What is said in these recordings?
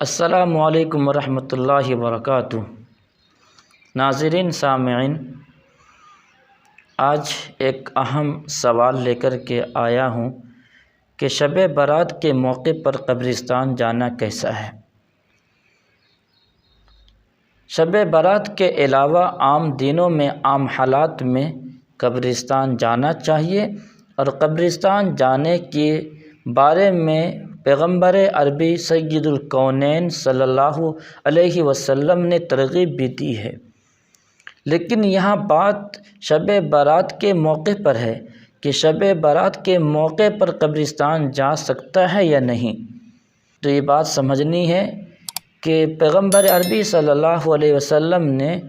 السلام علیکم ورحمۃ اللہ وبرکاتہ۔ ناظرین سامعین، آج ایک اہم سوال لے کر کے آیا ہوں کہ شب برات کے موقع پر قبرستان جانا کیسا ہے؟ شب برات کے علاوہ عام دنوں میں عام حالات میں قبرستان جانا چاہیے، اور قبرستان جانے کے بارے میں پیغمبر عربی سید الکونین صلی اللہ علیہ وسلم نے ترغیب بھی دی ہے، لیکن یہاں بات شب برات کے موقع پر ہے کہ شب برات کے موقع پر قبرستان جا سکتا ہے یا نہیں۔ تو یہ بات سمجھنی ہے کہ پیغمبر عربی صلی اللہ علیہ وسلم نے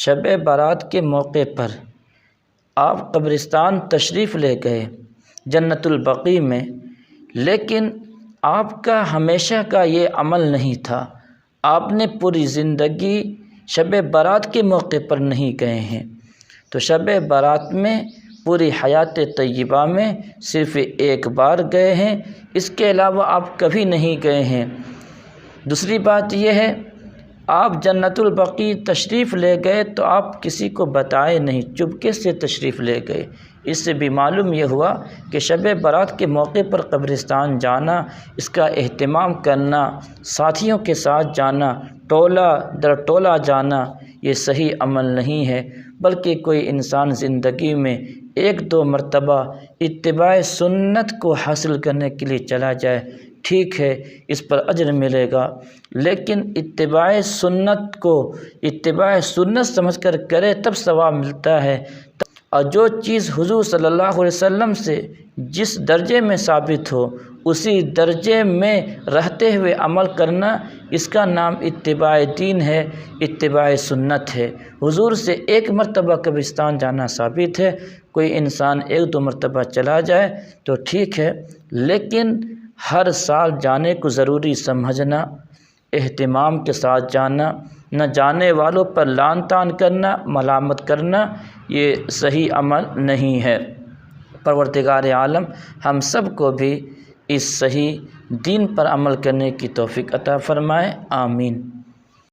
شب برات کے موقع پر آپ قبرستان تشریف لے گئے جنت البقیع میں، لیکن آپ کا ہمیشہ کا یہ عمل نہیں تھا۔ آپ نے پوری زندگی شب برات کے موقع پر نہیں گئے ہیں، تو شب برات میں پوری حیات طیبہ میں صرف ایک بار گئے ہیں، اس کے علاوہ آپ کبھی نہیں گئے ہیں۔ دوسری بات یہ ہے، آپ جنت البقیع تشریف لے گئے تو آپ کسی کو بتائے نہیں، چپکے سے تشریف لے گئے۔ اس سے بھی معلوم یہ ہوا کہ شب برات کے موقع پر قبرستان جانا، اس کا اہتمام کرنا، ساتھیوں کے ساتھ جانا، ٹولہ در ٹولہ جانا، یہ صحیح عمل نہیں ہے، بلکہ کوئی انسان زندگی میں ایک دو مرتبہ اتباع سنت کو حاصل کرنے کے لیے چلا جائے، ٹھیک ہے، اس پر اجر ملے گا، لیکن اتباع سنت کو اتباع سنت سمجھ کر کرے تب ثواب ملتا ہے۔ اور جو چیز حضور صلی اللہ علیہ وسلم سے جس درجے میں ثابت ہو، اسی درجے میں رہتے ہوئے عمل کرنا، اس کا نام اتباع دین ہے، اتباع سنت ہے۔ حضور سے ایک مرتبہ قبرستان جانا ثابت ہے، کوئی انسان ایک دو مرتبہ چلا جائے تو ٹھیک ہے، لیکن ہر سال جانے کو ضروری سمجھنا، اہتمام کے ساتھ جانا، نہ جانے والوں پر لعن طعن کرنا، ملامت کرنا، یہ صحیح عمل نہیں ہے۔ پروردگار عالم ہم سب کو بھی اس صحیح دین پر عمل کرنے کی توفیق عطا فرمائے، آمین۔